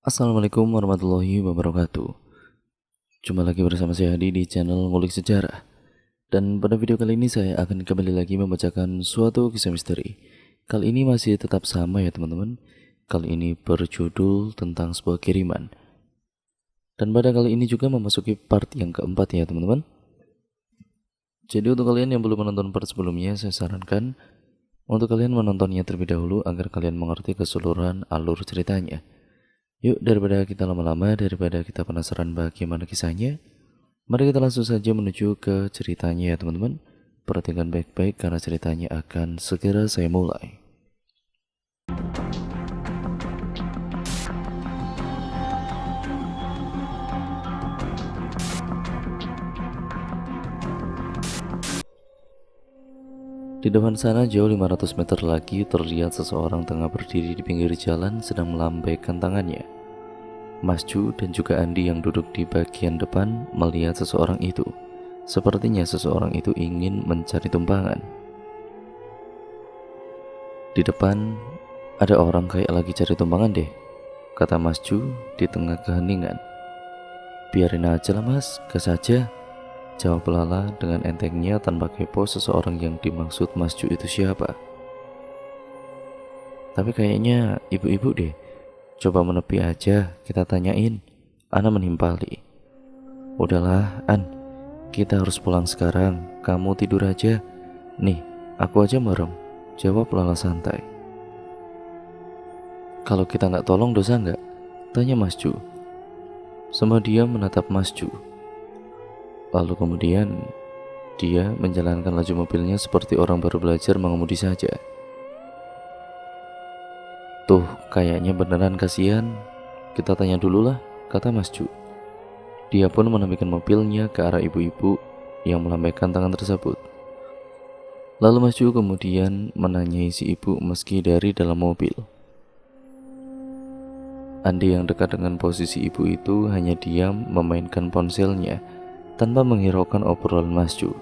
Assalamualaikum warahmatullahi wabarakatuh. Jumpa lagi bersama saya Hadi di channel Ngulik Sejarah. Dan pada video kali ini saya akan kembali lagi membacakan suatu kisah misteri. Kali ini masih tetap sama ya teman-teman. Kali ini berjudul tentang sebuah kiriman. Dan pada kali ini juga memasuki part yang keempat ya teman-teman. Jadi untuk kalian yang belum menonton part sebelumnya, saya sarankan untuk kalian menontonnya terlebih dahulu agar kalian mengerti keseluruhan alur ceritanya. Yuk, daripada kita lama-lama, daripada kita penasaran bagaimana kisahnya, mari kita langsung saja menuju ke ceritanya ya teman-teman. Perhatikan baik-baik karena ceritanya akan segera saya mulai. Di depan sana jauh 500 meter lagi terlihat seseorang tengah berdiri di pinggir jalan sedang melambaikan tangannya. Mas Ju dan juga Andi yang duduk di bagian depan melihat seseorang itu. Sepertinya seseorang itu ingin mencari tumpangan. Di depan ada orang kayak lagi cari tumpangan deh, kata Mas Ju di tengah keheningan. Biarin aja lah mas, gas aja, jawab Lala dengan entengnya tanpa kepo seseorang yang dimaksud Mas Ju itu siapa. Tapi kayaknya ibu-ibu deh, coba menepi aja, kita tanyain, Ana menimpali. Udahlah An, kita harus pulang sekarang, kamu tidur aja. Nih, aku aja merem, jawab Lala santai. Kalau kita nggak tolong dosa nggak? Tanya Mas Ju. Semua diam menatap Mas Ju. Lalu kemudian dia menjalankan laju mobilnya seperti orang baru belajar mengemudi saja. Tuh, kayaknya beneran kasihan. Kita tanya dulu lah, kata Mas Ju. Dia pun menampilkan mobilnya ke arah ibu-ibu yang melambaikan tangan tersebut. Lalu Mas Ju kemudian menanyai si ibu meski dari dalam mobil. Andi yang dekat dengan posisi ibu itu hanya diam memainkan ponselnya tanpa menghiraukan obrolan Mas Ju.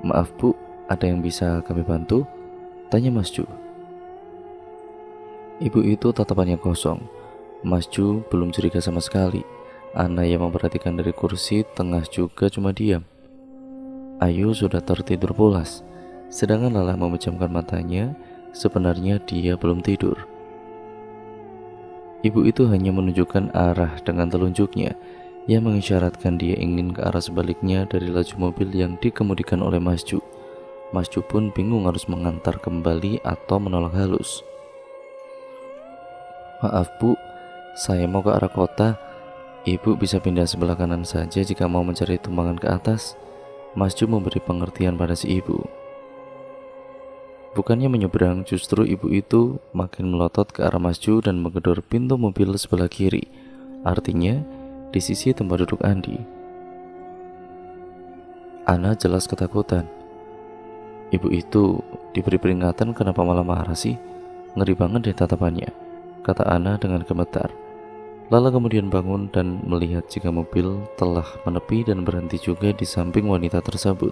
Maaf bu, ada yang bisa kami bantu? Tanya Mas Ju. Ibu itu tatapannya kosong. Mas Ju belum curiga sama sekali. Ana yang memperhatikan dari kursi tengah juga cuma diam. Ayu sudah tertidur pulas, sedangkan Lala memejamkan matanya. Sebenarnya dia belum tidur. Ibu itu hanya menunjukkan arah dengan telunjuknya yang mengisyaratkan dia ingin ke arah sebaliknya dari laju mobil yang dikemudikan oleh Mas Ju. Mas Ju pun bingung harus mengantar kembali atau menolak halus. Maaf bu, saya mau ke arah kota. Ibu bisa pindah sebelah kanan saja jika mau mencari tumpangan ke atas. Mas Ju memberi pengertian pada si ibu. Bukannya menyeberang, justru ibu itu makin melotot ke arah Mas Ju dan menggedor pintu mobil sebelah kiri. Artinya, di sisi tempat duduk Andi. Ana jelas ketakutan. Ibu itu diberi peringatan kenapa malah marah sih? Ngeri banget deh tatapannya, kata Ana dengan gemetar. Lala kemudian bangun dan melihat jika mobil telah menepi dan berhenti juga di samping wanita tersebut.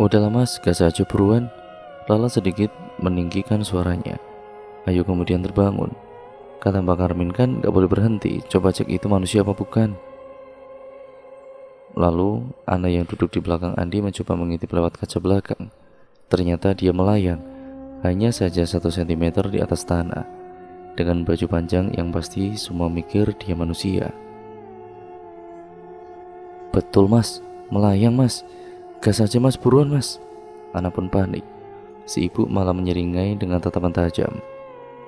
Udahlah mas, gas aja buruan. Lala sedikit meninggikan suaranya. Ayu kemudian terbangun. Kata Mbak Karmin kan gak boleh berhenti, coba cek itu manusia apa bukan. Lalu Ana yang duduk di belakang Andi mencoba mengintip lewat kaca belakang. Ternyata dia melayang, hanya saja 1 cm di atas tanah, dengan baju panjang yang pasti semua mikir dia manusia. Betul mas, melayang mas, gas aja mas, buruan mas. Ana pun panik. Si ibu malah menyeringai dengan tatapan tajam.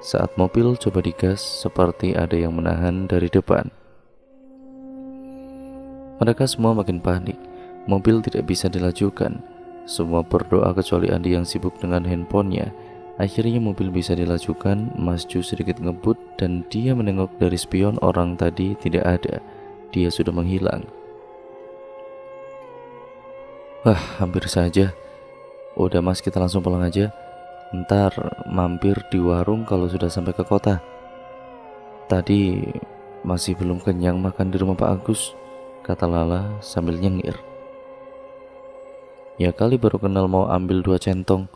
Saat mobil coba digas, seperti ada yang menahan dari depan. Mereka semua makin panik. Mobil tidak bisa dilajukan. Semua berdoa kecuali Andi yang sibuk dengan handphonenya. Akhirnya mobil bisa dilajukan. Mas Ju sedikit ngebut dan dia menengok dari spion orang tadi tidak ada. Dia sudah menghilang. Wah, hampir saja. Udah mas, kita langsung pulang aja. Ntar mampir di warung kalau sudah sampai ke kota. Tadi masih belum kenyang makan di rumah Pak Agus, kata Lala sambil nyengir. Ya kali baru kenal mau ambil 2 centong,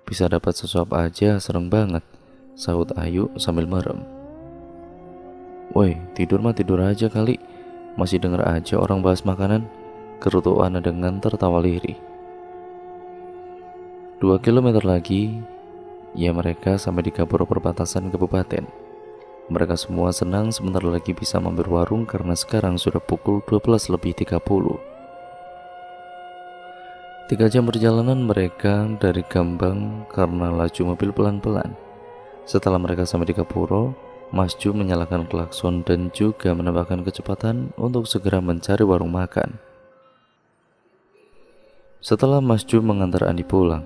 bisa dapat sesuap aja, serem banget, sahut Ayu sambil merem. Woi, tidur mah tidur aja kali. Masih denger aja orang bahas makanan, gerutu Ana dengan tertawa lirih. 2 kilometer lagi, ya mereka sampai di Gapura perbatasan kabupaten. Mereka semua senang sebentar lagi bisa mampir warung karena sekarang sudah pukul 12:30. 3 jam perjalanan mereka dari Gambang karena laju mobil pelan-pelan. Setelah mereka sampai di Gapura, Mas Ju menyalakan klakson dan juga menambahkan kecepatan untuk segera mencari warung makan. Setelah Mas Ju mengantar Andi pulang,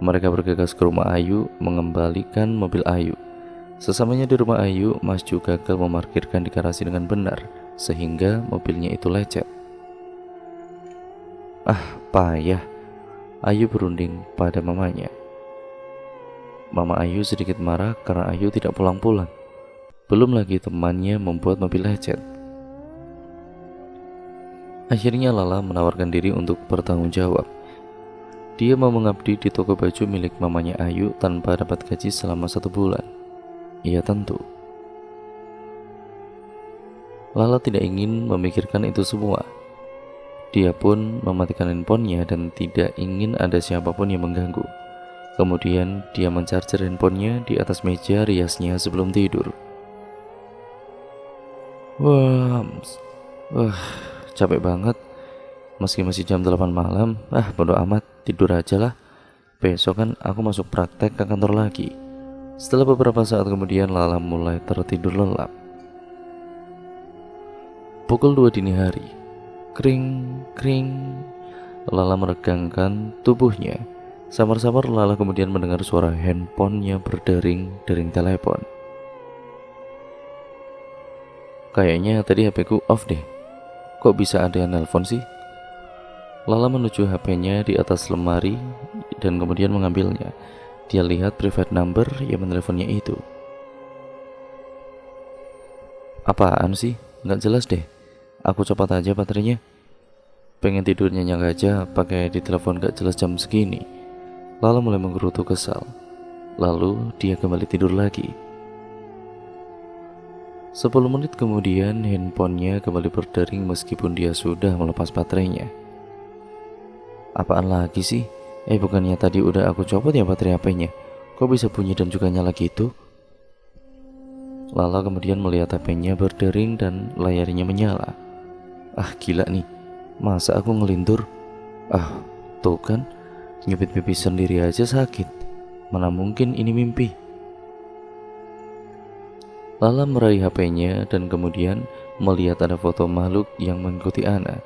mereka bergegas ke rumah Ayu mengembalikan mobil Ayu. Sesamanya di rumah Ayu, Mas Ju gagal memarkirkan di garasi dengan benar, sehingga mobilnya itu lecet. Ah, payah. Ayu berunding pada mamanya. Mama Ayu sedikit marah karena Ayu tidak pulang-pulang. Belum lagi temannya membuat mobil lecet. Akhirnya Lala menawarkan diri untuk bertanggung jawab. Dia mau mengabdi di toko baju milik mamanya Ayu tanpa dapat gaji selama 1 bulan. Iya tentu. Lala tidak ingin memikirkan itu semua. Dia pun mematikan handphonenya dan tidak ingin ada siapapun yang mengganggu. Kemudian dia mencarger handphonenya di atas meja riasnya sebelum tidur. Wah, capek banget. Meski masih jam 8 malam, bodo amat, tidur aja lah. Besok kan aku masuk praktek ke kantor lagi. Setelah beberapa saat kemudian Lala mulai tertidur lelap. Pukul 2 dini hari. Kring, kring. Lala meregangkan tubuhnya. Samar-samar Lala kemudian mendengar suara handphonenya berdering-dering telepon. Kayaknya tadi HP-ku off deh. Kok bisa ada yang nelpon sih? Lala menuju HP-nya di atas lemari dan kemudian mengambilnya. Dia lihat private number yang meneleponnya itu. Apaan sih? Nggak jelas deh. Aku copot aja baterainya. Pengen tidur nyenyak aja pakai ditelepon gak jelas jam segini. Lala mulai menggerutu kesal. Lalu dia kembali tidur lagi. 10 menit kemudian handphonenya kembali berdering meskipun dia sudah melepas baterainya. Apaan lagi sih? Bukannya tadi udah aku copot ya baterai HP-nya? Kok bisa bunyi dan juga nyala gitu? Lala kemudian melihat HP-nya berdering dan layarnya menyala. Gila nih. Masa aku ngelindur? Tuh kan, nyubit pipi sendiri aja sakit. Mana mungkin ini mimpi? Lala meraih HP-nya dan kemudian melihat ada foto makhluk yang mengikuti Ana.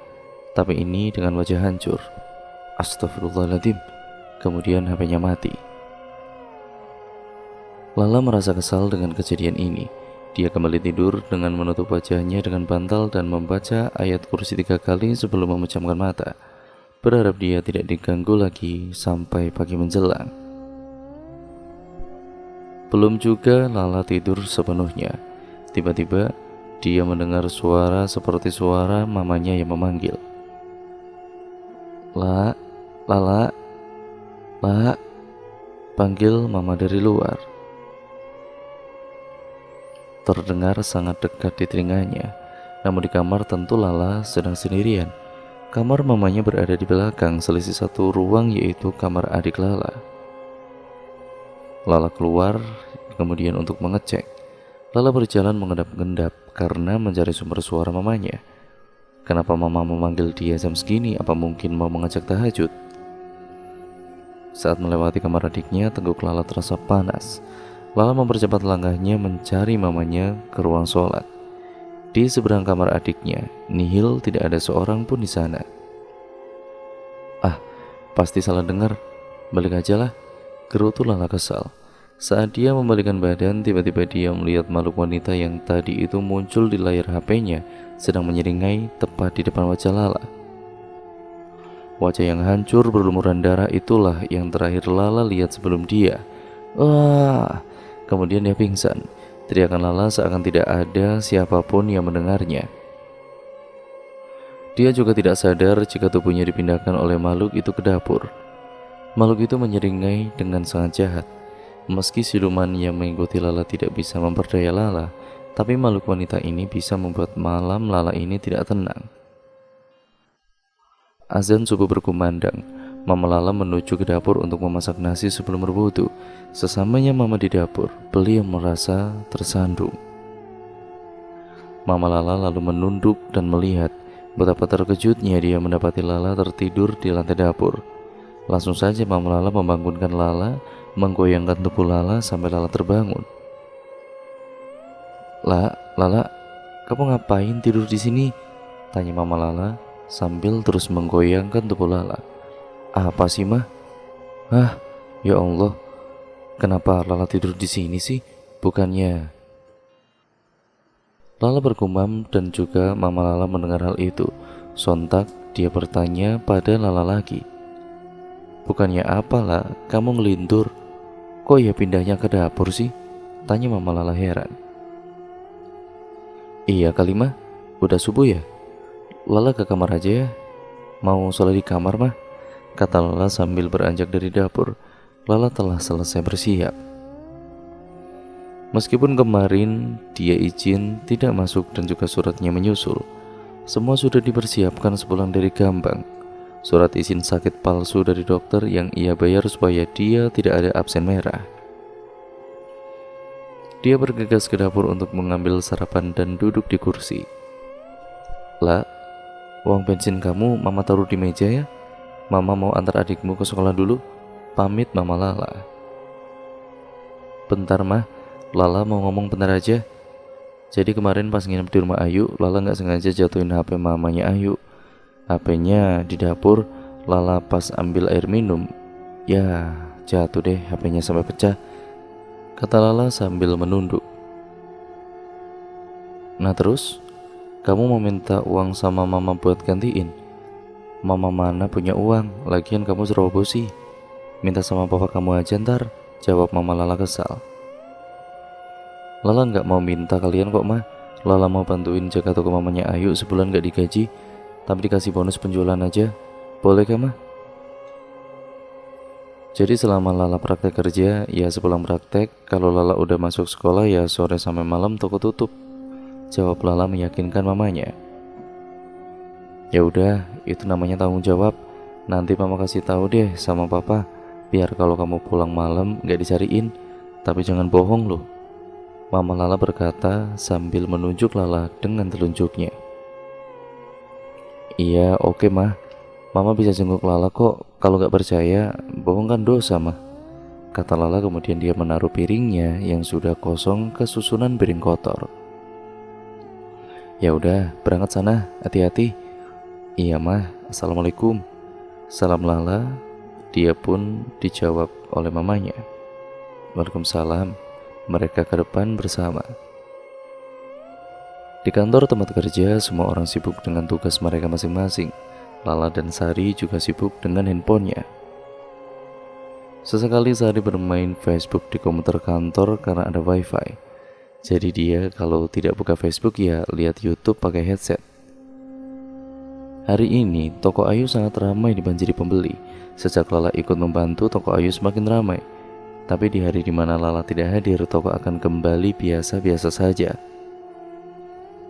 Tapi ini dengan wajah hancur. Astagfirullahaladzim. Kemudian HP-nya mati. Lala merasa kesal dengan kejadian ini. Dia kembali tidur dengan menutup wajahnya dengan bantal dan membaca ayat kursi 3 kali sebelum memejamkan mata, berharap dia tidak diganggu lagi sampai pagi menjelang. Belum juga Lala tidur sepenuhnya. Tiba-tiba dia mendengar suara seperti suara mamanya yang memanggil. Lala, panggil mama dari luar. Terdengar sangat dekat di telinganya. Namun di kamar tentu Lala sedang sendirian. Kamar mamanya berada di belakang, selisih 1 ruang yaitu kamar adik Lala. Lala keluar kemudian untuk mengecek. Lala berjalan mengendap-endap karena mencari sumber suara mamanya. Kenapa mama memanggil dia jam segini? Apa mungkin mau mengajak tahajud? Saat melewati kamar adiknya, tengguk Lala terasa panas. Lala mempercepat langkahnya mencari mamanya ke ruang sholat. Di seberang kamar adiknya, nihil, tidak ada seorang pun di sana. Pasti salah dengar. Balik aja lah. Gerutu Lala kesal. Saat dia membalikkan badan, tiba-tiba dia melihat makhluk wanita yang tadi itu muncul di layar HP-nya, sedang menyeringai tepat di depan wajah Lala. Wajah yang hancur berlumuran darah itulah yang terakhir Lala lihat sebelum dia. Kemudian dia pingsan. Teriakan Lala seakan tidak ada siapapun yang mendengarnya. Dia juga tidak sadar jika tubuhnya dipindahkan oleh makhluk itu ke dapur. Makhluk itu menyeringai dengan sangat jahat. Meski siluman yang mengikuti Lala tidak bisa memperdaya Lala, Tapi makhluk wanita ini bisa membuat malam Lala ini tidak tenang. Azan subuh berkumandang. Mama Lala menuju ke dapur untuk memasak nasi sebelum berwudu. Sesamanya Mama di dapur, beliau merasa tersandung. Mama Lala lalu menunduk dan melihat betapa terkejutnya dia mendapati Lala tertidur di lantai dapur. Langsung saja Mama Lala membangunkan Lala, menggoyangkan tubuh Lala sampai Lala terbangun. Lala, kamu ngapain tidur di sini? Tanya Mama Lala sambil terus menggoyangkan tubuh Lala. Apa sih, Mah? Ya Allah, kenapa Lala tidur di sini sih? Bukannya... Lala bergumam dan juga Mama Lala mendengar hal itu. Sontak dia bertanya pada Lala lagi. Bukannya apalah, kamu ngelindur. Kok ya pindahnya ke dapur sih? Tanya Mama Lala heran. Iya kali Mah, udah subuh ya? Lala ke kamar aja ya. Mau sholat di kamar Mah? Kata Lala sambil beranjak dari dapur. Lala telah selesai bersiap. Meskipun kemarin dia izin tidak masuk dan juga suratnya menyusul, semua sudah dipersiapkan sepulang dari Gambang. Surat izin sakit palsu dari dokter yang ia bayar supaya dia tidak ada absen merah. Dia bergegas ke dapur untuk mengambil sarapan dan duduk di kursi. Lah, uang bensin kamu Mama taruh di meja ya. Mama mau antar adikmu ke sekolah dulu. Pamit Mama Lala. Bentar Mah, Lala mau ngomong bentar aja. Jadi kemarin pas nginep di rumah Ayu, Lala gak sengaja jatuhin HP mamanya Ayu. HP-nya di dapur, Lala pas ambil air minum, ya jatuh deh HP-nya sampai pecah. Kata Lala sambil menunduk. Nah terus, kamu mau minta uang sama Mama buat gantiin? Mama mana punya uang, lagian kamu ceroboh sih. Minta sama papa kamu aja ntar, jawab Mama Lala kesal. Lala nggak mau minta kalian kok Mah. Lala mau bantuin jaga toko mamanya Ayu sebulan nggak digaji, tapi dikasih bonus penjualan aja. Boleh kah Mah? Jadi selama Lala praktek kerja, ya sepulang praktek, kalau Lala udah masuk sekolah ya sore sampai malam toko tutup. Jawab Lala meyakinkan mamanya. Ya udah, itu namanya tanggung jawab. Nanti Mama kasih tahu deh sama Papa, biar kalau kamu pulang malam nggak dicariin. Tapi jangan bohong loh. Mama Lala berkata sambil menunjuk Lala dengan telunjuknya. Iya, oke Mah. Mama bisa jenguk Lala kok. Kalau gak percaya, bohong kan dosa Mah. Kata Lala kemudian dia menaruh piringnya yang sudah kosong ke susunan piring kotor. Ya udah, berangkat sana, hati-hati. Iya Mah, Assalamualaikum. Salam Lala. Dia pun dijawab oleh mamanya. Waalaikumsalam. Mereka ke depan bersama. Di kantor tempat kerja, semua orang sibuk dengan tugas mereka masing-masing. Lala dan Sari juga sibuk dengan handphonenya. Sesekali Sari bermain Facebook di komputer kantor karena ada wifi. Jadi dia kalau tidak buka Facebook ya lihat YouTube pakai headset. Hari ini toko Ayu sangat ramai dibanjiri pembeli. Sejak Lala ikut membantu, toko Ayu semakin ramai. Tapi di hari dimana Lala tidak hadir, toko akan kembali biasa-biasa saja.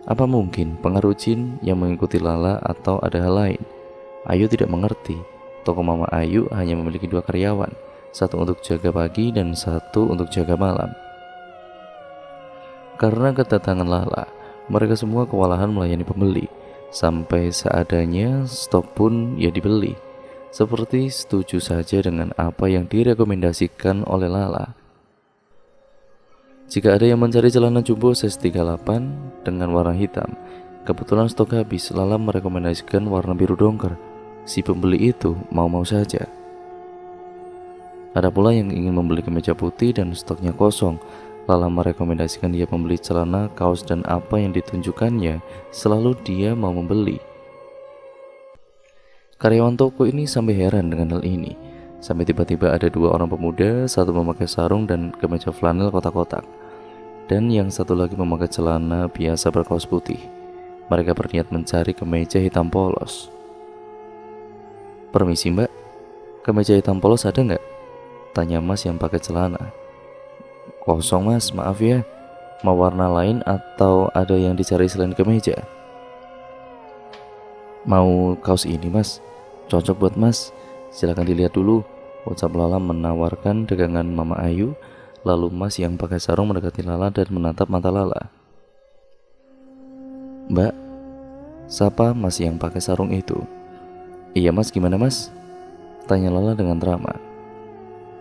Apa mungkin pengaruh jin yang mengikuti Lala atau ada hal lain? Ayu tidak mengerti. Toko Mama Ayu hanya memiliki 2 karyawan, satu untuk jaga pagi dan satu untuk jaga malam. Karena kedatangan Lala, mereka semua kewalahan melayani pembeli. Sampai seadanya stok pun ya dibeli. Seperti setuju saja dengan apa yang direkomendasikan oleh Lala. Jika ada yang mencari celana jumbo size 38 dengan warna hitam, kebetulan stok habis, Lala merekomendasikan warna biru dongker. Si pembeli itu mau-mau saja. Ada pula yang ingin membeli kemeja putih dan stoknya kosong. Lala merekomendasikan dia membeli celana, kaos dan apa yang ditunjukkannya, selalu dia mau membeli. Karyawan toko ini sampai heran dengan hal ini. Sampai tiba-tiba ada 2 orang pemuda, satu memakai sarung dan kemeja flanel kotak-kotak, dan yang satu lagi memakai celana biasa berkaos putih. Mereka berniat mencari kemeja hitam polos. Permisi Mbak, kemeja hitam polos ada nggak? Tanya Mas yang pakai celana. Kosong Mas, maaf ya. Mau warna lain atau ada yang dicari selain kemeja? Mau kaos ini mas, cocok buat mas, silahkan dilihat dulu, ucap Lala menawarkan dagangan Mama Ayu. Lalu Mas yang pakai sarung mendekati Lala dan menatap mata Lala. Mbak, siapa Mas yang pakai sarung itu? Iya mas, gimana mas? Tanya Lala dengan drama.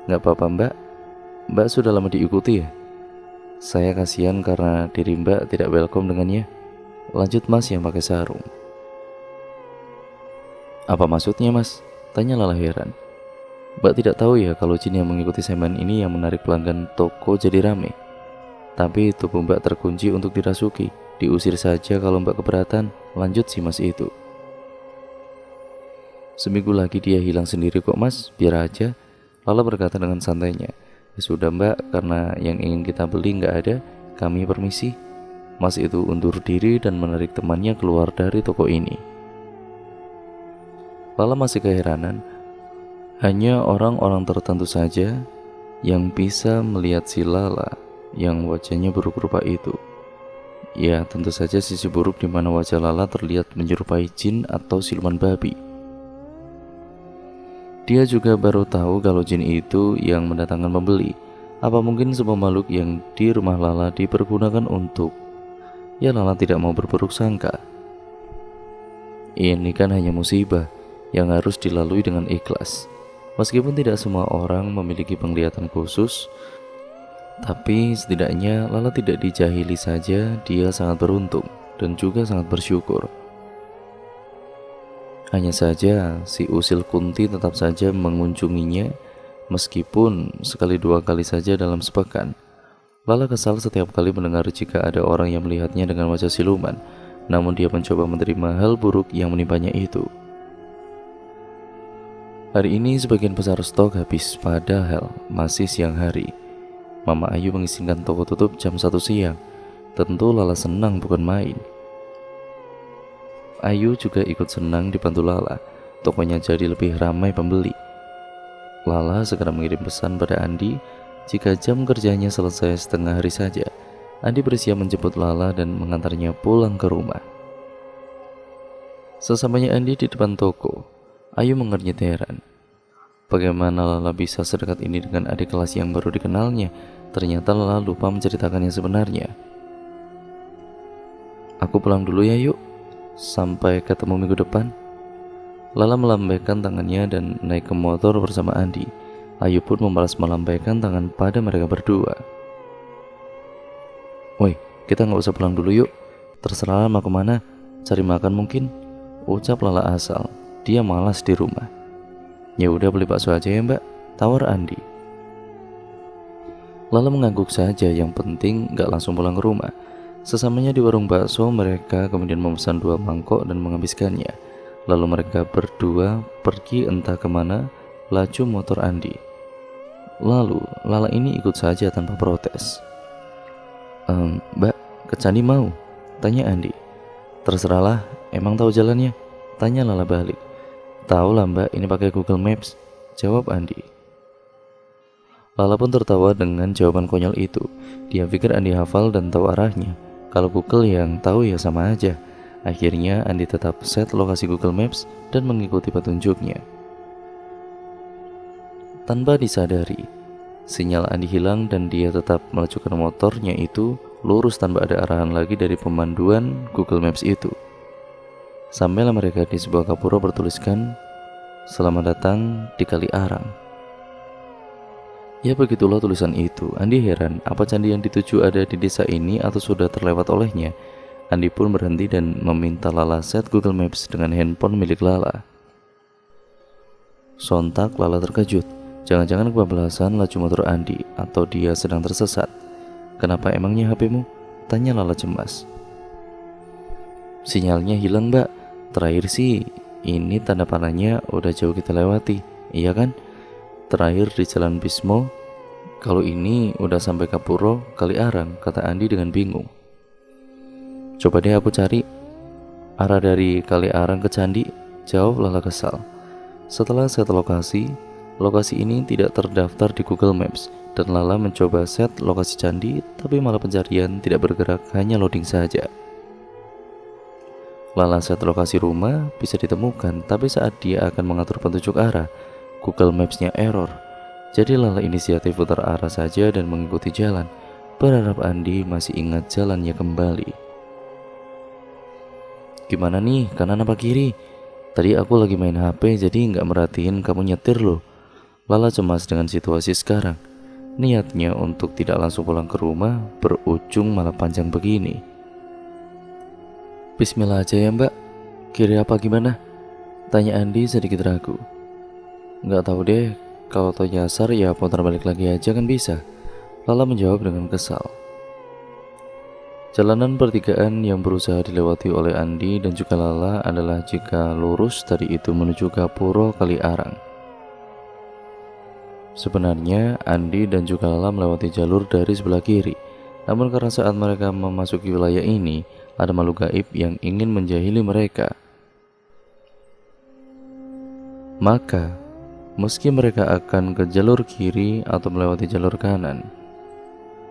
Gak apa-apa mbak, mbak sudah lama diikuti ya? Saya kasihan karena diri mbak tidak welcome dengannya. Lanjut mas yang pakai sarung. Apa maksudnya mas? Tanya Lala heran. Mbak tidak tahu ya kalau jin yang mengikuti semen ini yang menarik pelanggan toko jadi rame. Tapi tubuh mbak terkunci untuk dirasuki. Diusir saja kalau mbak keberatan. Lanjut si mas itu. Seminggu lagi dia hilang sendiri kok mas, biar aja. Lala berkata dengan santainya. Ya sudah mbak, karena yang ingin kita beli nggak ada, kami permisi. Mas itu undur diri dan menarik temannya keluar dari toko ini. Lala masih keheranan. Hanya orang-orang tertentu saja yang bisa melihat si Lala yang wajahnya buruk rupa itu. Ya tentu saja sisi buruk di mana wajah Lala terlihat menyerupai jin atau siluman babi. Dia juga baru tahu kalau jin itu yang mendatangkan pembeli. Apa mungkin sebuah makhluk yang di rumah Lala dipergunakan untuk... Ya Lala tidak mau berburuk sangka. Ini kan hanya musibah yang harus dilalui dengan ikhlas. Meskipun tidak semua orang memiliki penglihatan khusus, tapi setidaknya Lala tidak dijahili saja. Dia sangat beruntung dan juga sangat bersyukur. Hanya saja si usil Kunti tetap saja mengunjunginya, meskipun sekali dua kali saja dalam sepekan. Lala kesal setiap kali mendengar jika ada orang yang melihatnya dengan wajah siluman, namun dia mencoba menerima hal buruk yang menimpanya itu. Hari ini sebagian besar stok habis, padahal masih siang hari. Mama Ayu mengizinkan toko tutup jam 1 siang. Tentu Lala senang bukan main. Ayu juga ikut senang dibantu Lala. Tokonya jadi lebih ramai pembeli. Lala segera mengirim pesan pada Andi jika jam kerjanya selesai setengah hari saja. Andi bersiap menjemput Lala dan mengantarnya pulang ke rumah. Sesampainya Andi di depan toko, Ayu mengernyit heran. Bagaimana Lala bisa sedekat ini dengan adik kelas yang baru dikenalnya? Ternyata Lala lupa menceritakan yang sebenarnya. Aku pulang dulu ya yuk. Sampai ketemu minggu depan. Lala melambaikan tangannya dan naik ke motor bersama Andi. Ayu pun membalas melambaikan tangan pada mereka berdua. Woi, kita nggak usah pulang dulu yuk. Terserah mau kemana. Cari makan mungkin. Ucap Lala asal. Dia malas di rumah. Ya udah beli bakso aja ya mbak, tawar Andi. Lala mengangguk saja, yang penting gak langsung pulang ke rumah. Sesamanya di warung bakso, mereka kemudian memesan 2 mangkok dan menghabiskannya. Lalu mereka berdua pergi entah kemana, laju motor Andi. Lalu Lala ini ikut saja tanpa protes. Mbak, ke Candi mau? Tanya Andi. Terserahlah, emang tahu jalannya? Tanya Lala balik. Tahu lah mbak, ini pakai Google Maps, jawab Andi. Lala pun tertawa dengan jawaban konyol itu. Dia pikir Andi hafal dan tahu arahnya. Kalau Google yang tahu ya sama aja. Akhirnya Andi tetap set lokasi Google Maps dan mengikuti petunjuknya. Tanpa disadari, sinyal Andi hilang dan dia tetap melajukan motornya itu lurus tanpa ada arahan lagi dari pemanduan Google Maps itu. Sampailah mereka di sebuah gapura bertuliskan "Selamat datang di Kali Arang". Ya begitulah tulisan itu. Andi heran, apa candi yang dituju ada di desa ini atau sudah terlewat olehnya. Andi pun berhenti dan meminta Lala set Google Maps dengan handphone milik Lala. Sontak Lala terkejut. Jangan-jangan kebablasan laju motor Andi atau dia sedang tersesat. Kenapa emangnya HP-mu? Tanya Lala cemas. Sinyalnya hilang mbak. Terakhir sih, ini tanda panahnya udah jauh kita lewati, iya kan? Terakhir di Jalan Bismo. Kalau ini udah sampai Kapuro, Kali Arang, kata Andi dengan bingung. Coba deh aku cari arah dari Kali Arang ke Candi, jawab Lala kesal. Setelah set lokasi ini tidak terdaftar di Google Maps. dan Lala mencoba set lokasi candi, tapi malah pencarian tidak bergerak, hanya loading saja. Lala set lokasi rumah bisa ditemukan, tapi saat dia akan mengatur petunjuk arah, Google Maps-nya error. Jadi Lala inisiatif putar arah saja dan mengikuti jalan, berharap Andi masih ingat jalannya kembali. Gimana nih, kanan apa kiri? Tadi aku lagi main HP jadi nggak merhatiin kamu nyetir loh. Lala cemas dengan situasi sekarang. Niatnya untuk tidak langsung pulang ke rumah berujung malah panjang begini. Bismillah aja ya mbak, kiri apa gimana? Tanya Andi sedikit ragu. Nggak tahu deh, kalau tau nyasar ya putar balik lagi aja kan bisa. Lala menjawab dengan kesal. Jalanan pertigaan yang berusaha dilewati oleh Andi dan juga Lala adalah jika lurus tadi itu menuju Gapuro Kali Arang. Sebenarnya Andi dan juga Lala melewati jalur dari sebelah kiri, namun karena saat mereka memasuki wilayah ini ada makhluk gaib yang ingin menjahili mereka. Maka meski mereka akan ke jalur kiri atau melewati jalur kanan,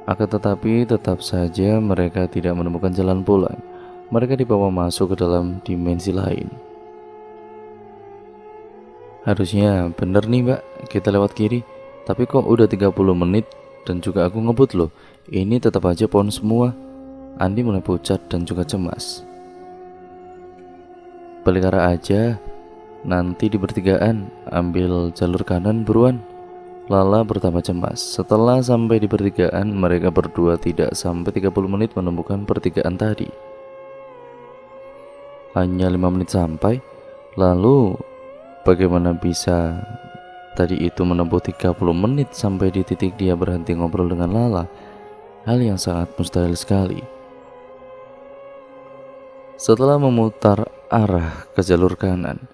akan tetapi tetap saja mereka tidak menemukan jalan pulang. Mereka dibawa masuk ke dalam dimensi lain. Harusnya bener nih mbak, kita lewat kiri. Tapi kok udah 30 menit dan juga aku ngebut loh. Ini tetap aja pohon semua. Andi mulai pucat dan juga cemas. Balik arah aja, nanti di pertigaan ambil jalur kanan buruan. Lala bertambah cemas. Setelah sampai di pertigaan, mereka berdua tidak sampai 30 menit menemukan pertigaan tadi. Hanya 5 menit sampai. Lalu bagaimana bisa tadi itu menempuh 30 menit sampai di titik dia berhenti ngobrol dengan Lala? Hal yang sangat mustahil sekali. Setelah memutar arah ke jalur kanan,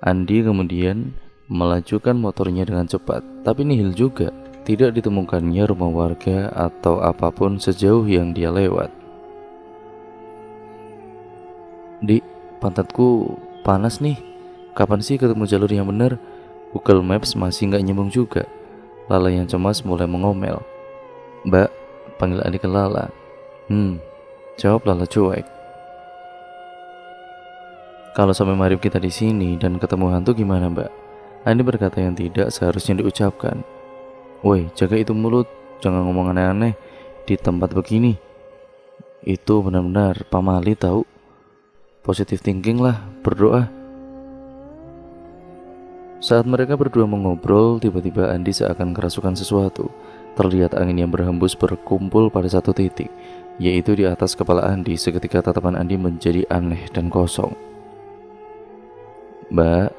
Andi kemudian melajukan motornya dengan cepat, tapi nihil juga, tidak ditemukannya rumah warga atau apapun sejauh yang dia lewat. Di pantatku panas nih, kapan sih ketemu jalur yang benar? Google Maps masih nggak nyambung juga. Lala yang cemas mulai mengomel. Mbak, panggil Andi ke Lala. Jawab Lala cuek. Kalau sampai maghrib kita di sini dan ketemu hantu gimana mbak? Andi berkata yang tidak seharusnya diucapkan. Woi, jaga itu mulut, jangan ngomong aneh-aneh di tempat begini. Itu benar-benar pamali tahu. Positive thinking lah, berdoa. Saat mereka berdua mengobrol, tiba-tiba Andi seakan kerasukan sesuatu. Terlihat angin yang berhembus berkumpul pada satu titik, yaitu di atas kepala Andi. Seketika tatapan Andi menjadi aneh dan kosong. Mbak,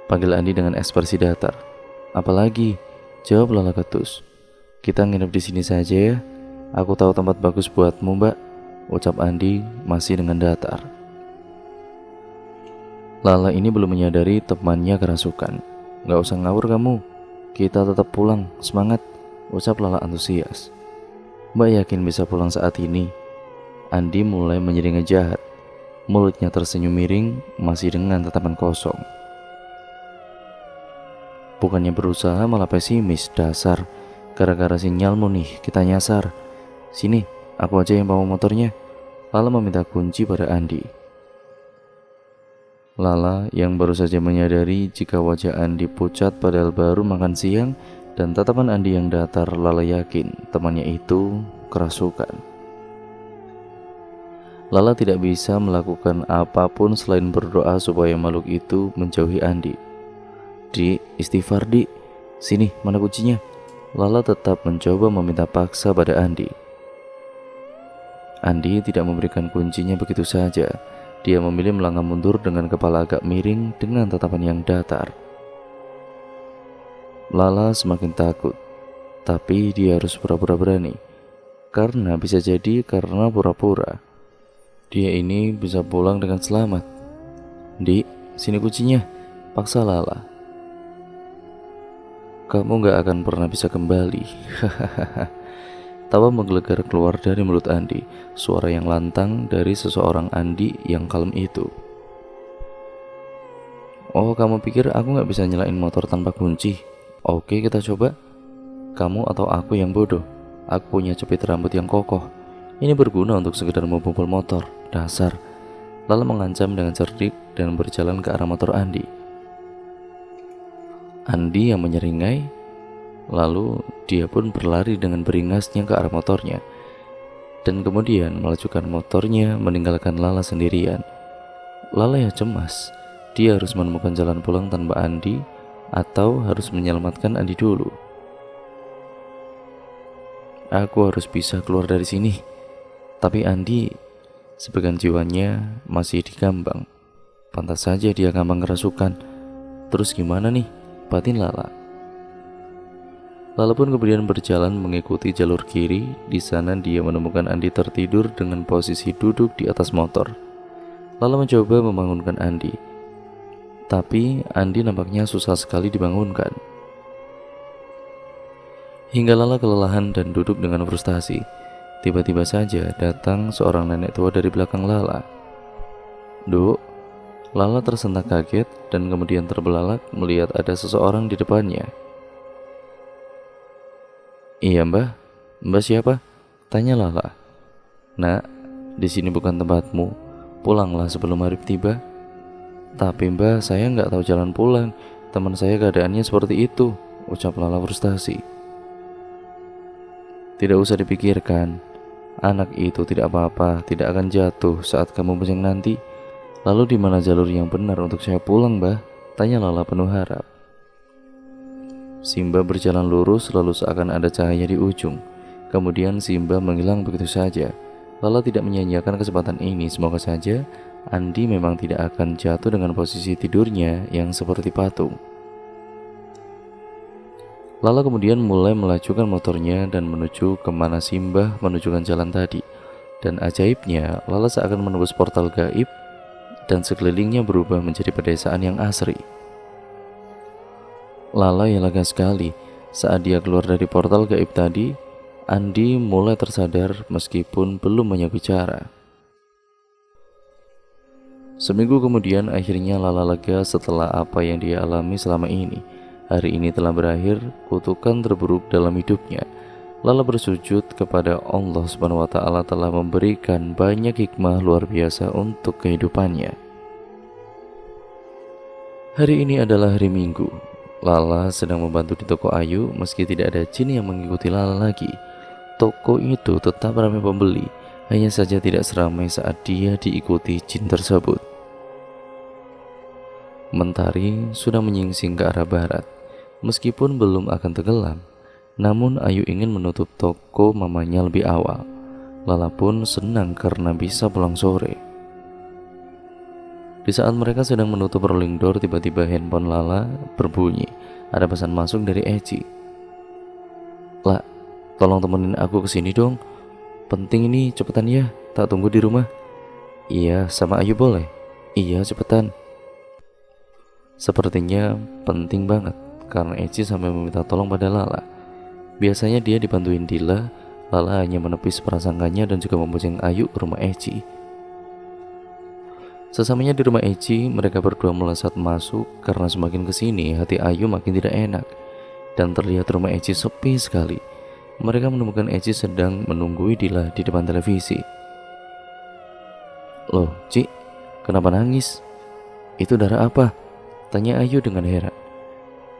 panggil Andi dengan ekspresi datar. Apalagi? Jawab Lala ketus. Kita nginep di sini saja ya. Aku tahu tempat bagus buatmu mbak, ucap Andi masih dengan datar. Lala ini belum menyadari temannya kerasukan. Gak usah ngawur kamu, kita tetap pulang, semangat, ucap Lala antusias. Mbak yakin bisa pulang saat ini? Andi mulai menjadi ngejahat. Mulutnya tersenyum miring, masih dengan tatapan kosong. Bukannya berusaha malah pesimis, dasar. Gara-gara sinyalmu nih, kita nyasar. Sini, aku aja yang bawa motornya. Lala meminta kunci pada Andi. Lala yang baru saja menyadari jika wajah Andi pucat padahal baru makan siang, dan tatapan Andi yang datar, Lala yakin temannya itu kerasukan. Lala tidak bisa melakukan apapun selain berdoa supaya makhluk itu menjauhi Andi. Di, istighfar di, sini mana kuncinya? Lala tetap mencoba meminta paksa pada Andi. Andi tidak memberikan kuncinya begitu saja. Dia memilih melangkah mundur dengan kepala agak miring dengan tatapan yang datar. Lala semakin takut, tapi dia harus pura-pura berani. Karena bisa jadi karena pura-pura dia ini bisa pulang dengan selamat. Di, sini kuncinya, paksa Lala. Kamu gak akan pernah bisa kembali. Tawa menggelegar keluar dari mulut Andi, suara yang lantang dari seseorang Andi yang kalem itu. Oh, kamu pikir aku gak bisa nyalain motor tanpa kunci? Oke, kita coba. Kamu atau aku yang bodoh? Aku punya jepit rambut yang kokoh. Ini berguna untuk sekedar membobol motor. Dasar. Lala mengancam dengan cerdik dan berjalan ke arah motor Andi. Andi yang menyeringai, lalu dia pun berlari dengan beringasnya ke arah motornya. Dan kemudian melajukan motornya meninggalkan Lala sendirian. Lala ya cemas. Dia harus menemukan jalan pulang tanpa Andi atau harus menyelamatkan Andi dulu. Aku harus bisa keluar dari sini. Tapi Andi sebagian jiwanya masih di Gambang. Pantas saja dia gampang kerasukan. Terus gimana nih? Batin Lala. Lala pun kemudian berjalan mengikuti jalur kiri. Di sana dia menemukan Andi tertidur dengan posisi duduk di atas motor. Lala mencoba membangunkan Andi. Tapi Andi nampaknya susah sekali dibangunkan. Hingga Lala kelelahan dan duduk dengan frustasi. Tiba-tiba saja datang seorang nenek tua dari belakang Lala. "Duk." Lala tersentak kaget dan kemudian terbelalak melihat ada seseorang di depannya. "Iya mbah." "Mbah siapa?" tanya Lala. "Nak, di sini bukan tempatmu. Pulanglah sebelum maghrib tiba." "Tapi mbah, saya nggak tahu jalan pulang. Teman saya keadaannya seperti itu," ucap Lala frustasi. "Tidak usah dipikirkan. Anak itu tidak apa-apa, tidak akan jatuh saat kamu bonceng nanti. Lalu di mana jalur yang benar untuk saya pulang, mbah?" tanya Lala penuh harap. Simba berjalan lurus lalu seakan ada cahaya di ujung. Kemudian Simba menghilang begitu saja. Lala tidak menyia-nyiakan kesempatan ini. Semoga saja Andi memang tidak akan jatuh dengan posisi tidurnya yang seperti patung. Lala kemudian mulai melajukan motornya dan menuju kemana Simba menunjukkan jalan tadi. Dan ajaibnya, Lala seakan menembus portal gaib dan sekelilingnya berubah menjadi pedesaan yang asri. Lala yang lega sekali saat dia keluar dari portal gaib tadi. Andi mulai tersadar meskipun belum banyak bicara. Seminggu kemudian akhirnya Lala lega setelah apa yang dia alami selama ini. Hari ini telah berakhir, kutukan terburuk dalam hidupnya. Lala bersujud kepada Allah Subhanahu wa Ta'ala telah memberikan banyak hikmah luar biasa untuk kehidupannya. Hari ini adalah hari Minggu. Lala sedang membantu di toko Ayu meski tidak ada jin yang mengikuti Lala lagi. Toko itu tetap ramai pembeli, hanya saja tidak seramai saat dia diikuti jin tersebut. Mentari sudah menyingsing ke arah barat. Meskipun belum akan tenggelam, namun Ayu ingin menutup toko mamanya lebih awal. Lala pun senang karena bisa pulang sore. Di saat mereka sedang menutup rolling door, tiba-tiba handphone Lala berbunyi. Ada pesan masuk dari Eci. "La, tolong temenin aku kesini dong. Penting ini, cepetan ya, tak tunggu di rumah." "Iya, sama Ayu boleh?" "Iya, cepetan." Sepertinya penting banget karena Eci sampai meminta tolong pada Lala. Biasanya dia dibantuin Dila. Lala hanya menepis prasangkanya dan juga membonceng Ayu ke rumah Eci. Sesamanya di rumah Eci, mereka berdua melesat masuk karena semakin kesini hati Ayu makin tidak enak. Dan terlihat rumah Eci sepi sekali. Mereka menemukan Eci sedang menunggui Dila di depan televisi. "Loh, Ci, kenapa nangis? Itu darah apa?" tanya Ayu dengan heran.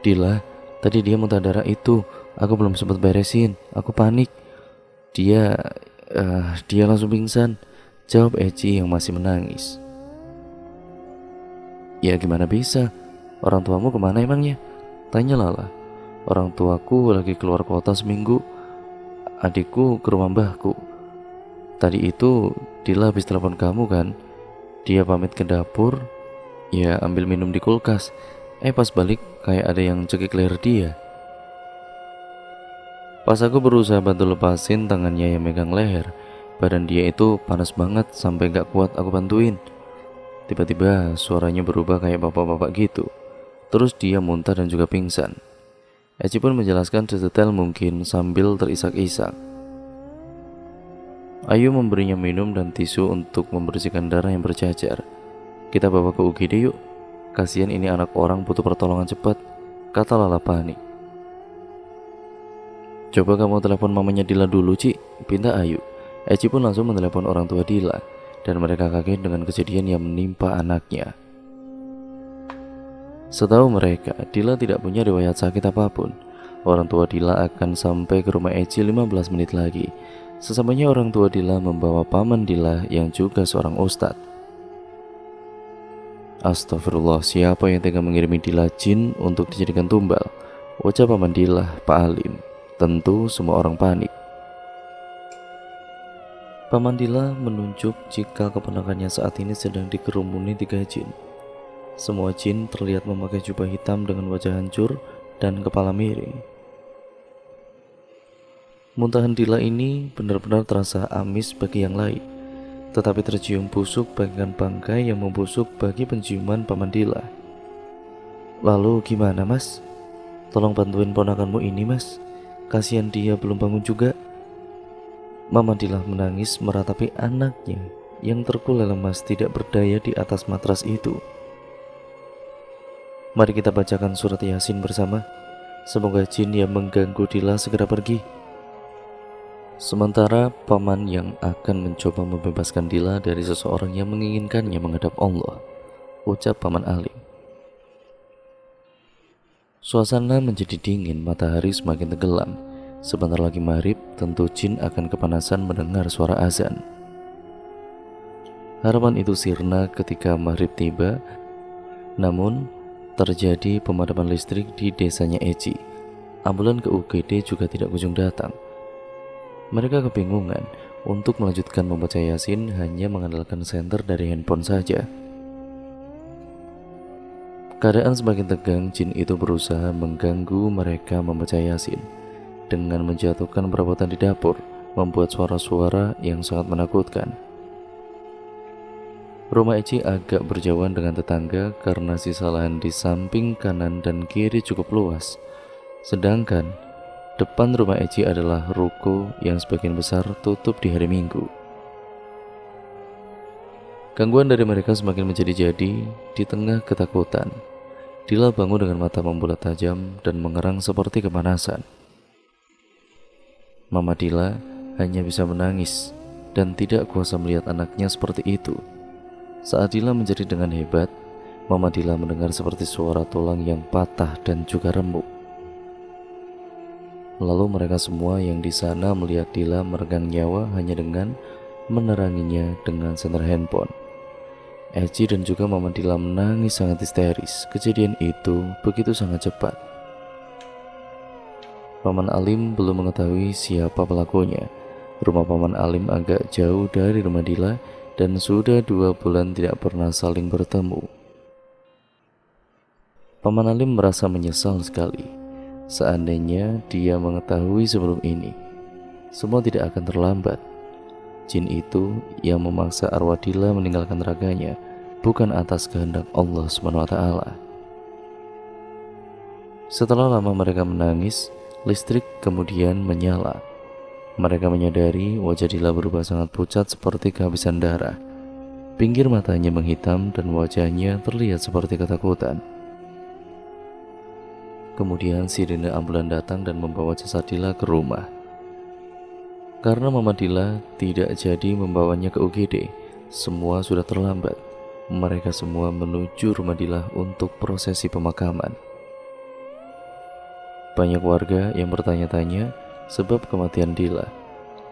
"Dila, tadi dia muntah darah itu. Aku belum sempat beresin. Aku panik. Dia langsung pingsan," jawab Eci yang masih menangis. "Ya gimana bisa? Orang tuamu kemana emangnya?" tanya Lala. "Orang tuaku lagi keluar kota seminggu. Adikku ke rumah mbahku. Tadi itu Dila habis telepon kamu kan? Dia pamit ke dapur, ya ambil minum di kulkas. Pas balik kayak ada yang cekik leher dia. Pas aku berusaha bantu lepasin tangannya yang megang leher, badan dia itu panas banget sampai gak kuat aku bantuin. Tiba-tiba suaranya berubah kayak bapak-bapak gitu. Terus dia muntah dan juga pingsan." Eci pun menjelaskan sedetail mungkin sambil terisak-isak. Ayu memberinya minum dan tisu untuk membersihkan darah yang bercacar. "Kita bawa ke UGD yuk. Kasihan ini anak orang butuh pertolongan cepat," kata Lala panik. Coba kamu telepon mamanya Dila dulu, Ci, pinta Ayu. Eci pun langsung menelepon orang tua Dila, dan mereka kaget dengan kejadian yang menimpa anaknya. Setahu mereka, Dila tidak punya riwayat sakit apapun. Orang tua Dila akan sampai ke rumah Eci 15 menit lagi. Sesampainya orang tua Dila membawa paman Dila yang juga seorang ustadz. Astagfirullah, siapa yang tega mengirimi Dila jin untuk dijadikan tumbal? Ucap paman Dila, Pak Alim. Tentu semua orang panik. Paman Dila menunjuk jika keponakannya saat ini sedang dikerumuni 3 jin. Semua jin terlihat memakai jubah hitam dengan wajah hancur dan kepala miring. Muntahan Dila ini benar-benar terasa amis bagi yang lain, tetapi tercium busuk bagaikan bangkai yang membusuk bagi penciuman paman Dila. Lalu gimana, Mas? Tolong bantuin ponakanmu ini, Mas. Kasihan dia belum bangun juga. Mama Dila menangis meratapi anaknya yang terkulai lemas tidak berdaya di atas matras itu. Mari kita bacakan surat Yasin bersama. Semoga jin yang mengganggu Dila segera pergi. Sementara paman yang akan mencoba membebaskan Dila dari seseorang yang menginginkannya menghadap Allah, ucap paman Alim. Suasana menjadi dingin, matahari semakin tenggelam. Sebentar lagi maghrib, tentu jin akan kepanasan mendengar suara azan. Harapan itu sirna ketika maghrib tiba, namun terjadi pemadaman listrik di desanya Eci. Ambulan ke UGD juga tidak kunjung datang. Mereka kebingungan untuk melanjutkan membaca Yasin hanya mengandalkan senter dari handphone saja. Keadaan semakin tegang, jin itu berusaha mengganggu mereka membaca Yasin dengan menjatuhkan perabotan di dapur, membuat suara-suara yang sangat menakutkan. Rumah Eci agak berjauhan dengan tetangga karena sisa lahan di samping kanan dan kiri cukup luas. Sedangkan depan rumah Eci adalah ruko yang sebagian besar tutup di hari Minggu. Gangguan dari mereka semakin menjadi-jadi. Di tengah ketakutan, Dila bangun dengan mata membulat tajam dan mengerang seperti kepanasan. Mama Dila hanya bisa menangis dan tidak kuasa melihat anaknya seperti itu. Saat Dila menjadi dengan hebat, Mama Dila mendengar seperti suara tulang yang patah dan juga remuk. Lalu mereka semua yang di sana melihat Dila meregang nyawa hanya dengan meneranginya dengan senter handphone. Eci dan juga Mama Dila menangis sangat histeris. Kejadian itu begitu sangat cepat. Paman Alim belum mengetahui siapa pelakunya. Rumah Paman Alim agak jauh dari rumah Dila dan sudah 2 bulan tidak pernah saling bertemu. Paman Alim merasa menyesal sekali. Seandainya dia mengetahui sebelum ini, semua tidak akan terlambat. Jin itu yang memaksa arwah Dila meninggalkan raganya bukan atas kehendak Allah SWT. Setelah lama mereka menangis, listrik kemudian menyala. Mereka menyadari wajah Dila berubah sangat pucat seperti kehabisan darah. Pinggir matanya menghitam dan wajahnya terlihat seperti ketakutan. Kemudian sirine ambulan datang dan membawa jasad Dila ke rumah. Karena Mama Dila tidak jadi membawanya ke UGD, semua sudah terlambat. Mereka semua menuju rumah Dila untuk prosesi pemakaman. Banyak warga yang bertanya-tanya sebab kematian Dila,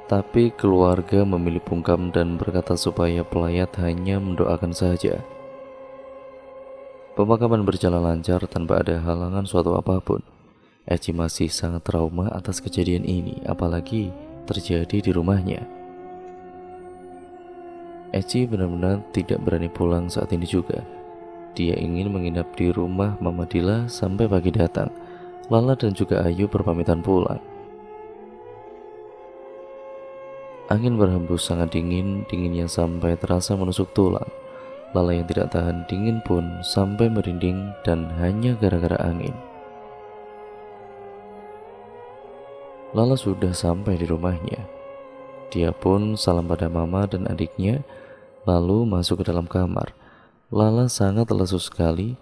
tapi keluarga memilih bungkam dan berkata supaya pelayat hanya mendoakan saja. Pemakaman berjalan lancar tanpa ada halangan suatu apapun. Eci masih sangat trauma atas kejadian ini, apalagi terjadi di rumahnya. Eci benar-benar tidak berani pulang saat ini juga. Dia ingin menginap di rumah Mama Dila sampai pagi datang. Lala dan juga Ayu berpamitan pulang. Angin berhembus sangat dingin, dinginnya sampai terasa menusuk tulang. Lala yang tidak tahan dingin pun sampai merinding dan hanya gara-gara angin. Lala sudah sampai di rumahnya. Dia pun salam pada mama dan adiknya, lalu masuk ke dalam kamar. Lala sangat lesu sekali.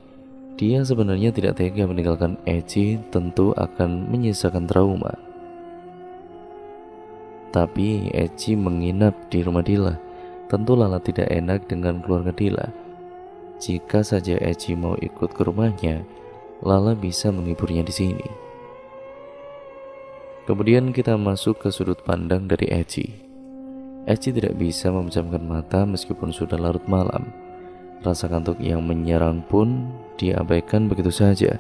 Dia sebenarnya tidak tega meninggalkan Eci, tentu akan menyisakan trauma. Tapi Eci menginap di rumah Dila. Tentu Lala tidak enak dengan keluarga Dila. Jika saja Eci mau ikut ke rumahnya, Lala bisa menghiburnya di sini. Kemudian kita masuk ke sudut pandang dari Eci. Eci tidak bisa memejamkan mata meskipun sudah larut malam. Rasa kantuk yang menyerang pun diabaikan begitu saja.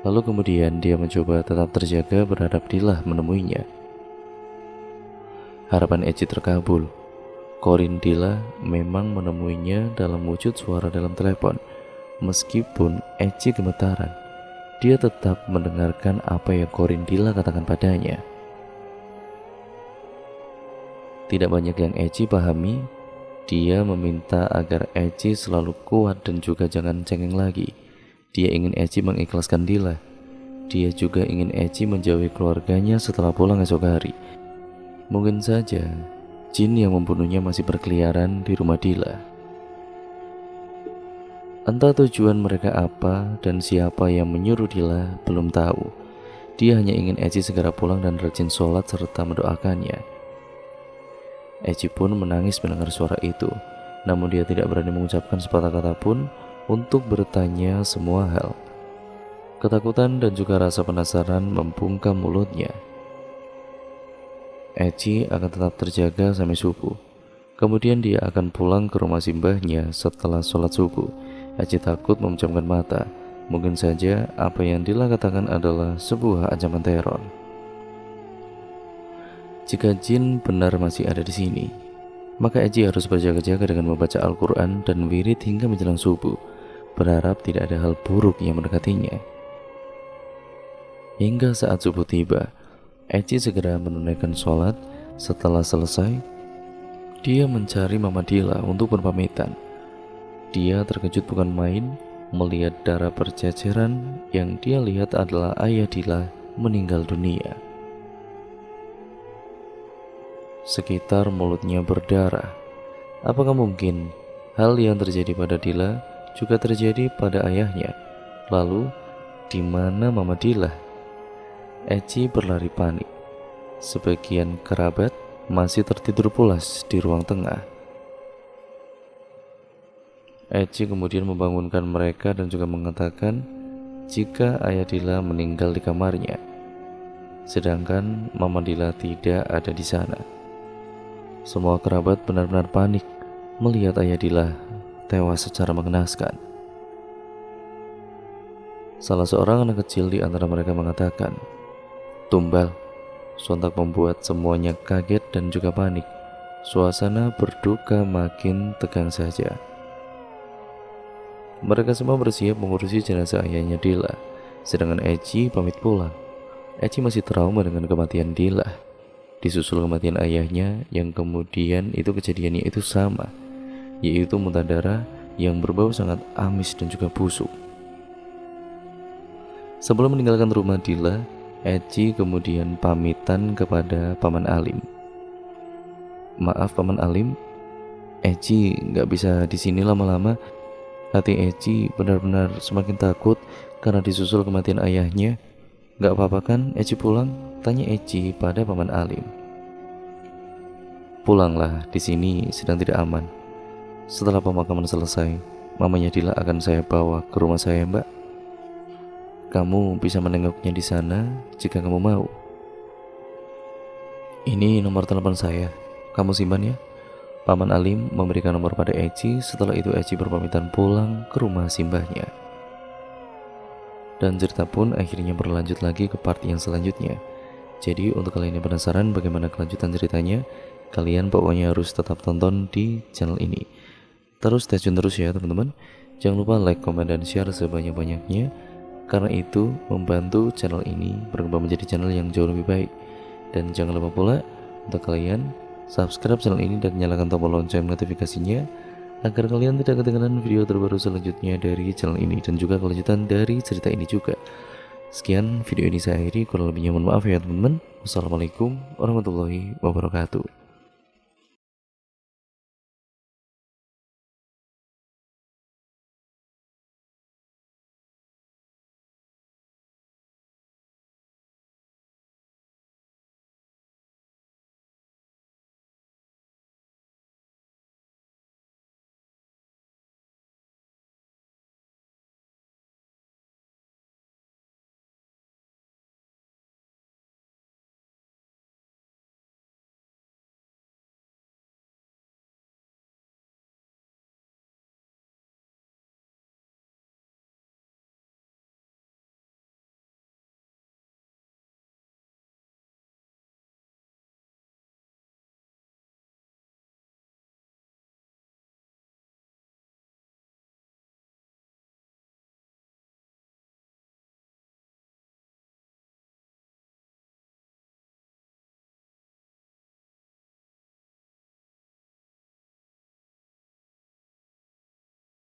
Lalu kemudian dia mencoba tetap terjaga berharap Dila menemuinya. Harapan Eci terkabul. Korin Dila memang menemuinya dalam wujud suara dalam telepon. Meskipun Eci gemetaran, dia tetap mendengarkan apa yang Korin Dila katakan padanya. Tidak banyak yang Eci pahami. Dia meminta agar Eci selalu kuat dan juga jangan cengeng lagi. Dia ingin Eci mengikhlaskan Dila. Dia juga ingin Eci menjauhi keluarganya setelah pulang esok hari. Mungkin saja jin yang membunuhnya masih berkeliaran di rumah Dila. Entah tujuan mereka apa dan siapa yang menyuruh Dila belum tahu. Dia hanya ingin Eci segera pulang dan rajin sholat serta mendoakannya. Eci pun menangis mendengar suara itu, namun dia tidak berani mengucapkan sepatah kata pun untuk bertanya semua hal. Ketakutan dan juga rasa penasaran membungkam mulutnya. Eci akan tetap terjaga sampai subuh. Kemudian dia akan pulang ke rumah simbahnya setelah sholat subuh. Eci takut memejamkan mata. Mungkin saja apa yang Dila katakan adalah sebuah ancaman teror. Jika jin benar masih ada di sini, maka Eci harus berjaga-jaga dengan membaca Al-Quran dan wirid hingga menjelang subuh, berharap tidak ada hal buruk yang mendekatinya. Hingga saat subuh tiba, Eci segera menunaikan sholat. Setelah selesai, dia mencari Mama Dila untuk berpamitan. Dia terkejut bukan main melihat darah berceceran. Yang dia lihat adalah ayah Dila meninggal dunia. Sekitar mulutnya berdarah. Apakah mungkin hal yang terjadi pada Dila juga terjadi pada ayahnya? Lalu, di mana Mama Dila? Eci berlari panik. Sebagian kerabat masih tertidur pulas di ruang tengah. Eci kemudian membangunkan mereka dan juga mengatakan jika ayah Dila meninggal di kamarnya, sedangkan Mama Dila tidak ada di sana. Semua kerabat benar-benar panik melihat ayah Dila tewas secara mengenaskan. Salah seorang anak kecil di antara mereka mengatakan, "Tumbal," sontak membuat semuanya kaget dan juga panik. Suasana berduka makin tegang saja. Mereka semua bersiap mengurusi jenazah ayahnya Dila, sedangkan Eci pamit pulang. Eci masih trauma dengan kematian Dila, disusul kematian ayahnya yang kemudian itu kejadiannya itu sama, yaitu muntah darah yang berbau sangat amis dan juga busuk. Sebelum meninggalkan rumah Dila, Eci kemudian pamitan kepada Paman Alim. "Maaf Paman Alim, Eci gak bisa di sini lama-lama." Hati Eci benar-benar semakin takut karena disusul kematian ayahnya. "Gak apa-apa kan Eci pulang?" tanya Eci pada Paman Alim. "Pulanglah, di sini sedang tidak aman. Setelah pemakaman selesai, mamanya Dila akan saya bawa ke rumah saya, Mbak. Kamu bisa menengoknya di sana jika kamu mau. Ini nomor telepon saya, kamu simpan ya." Paman Alim memberikan nomor pada Eci. Setelah itu Eci berpamitan pulang ke rumah simbahnya. Dan cerita pun akhirnya berlanjut lagi ke part yang selanjutnya. Jadi untuk kalian yang penasaran bagaimana kelanjutan ceritanya, kalian pokoknya harus tetap tonton di channel ini. Terus stay tune terus ya teman-teman. Jangan lupa like, komen, dan share sebanyak-banyaknya, karena itu membantu channel ini berkembang menjadi channel yang jauh lebih baik. Dan jangan lupa pula untuk kalian subscribe channel ini dan nyalakan tombol lonceng notifikasinya agar kalian tidak ketinggalan video terbaru selanjutnya dari channel ini dan juga kelanjutan dari cerita ini juga. Sekian video ini saya akhiri, kurang lebihnya mohon maaf ya teman-teman. Wassalamualaikum warahmatullahi wabarakatuh.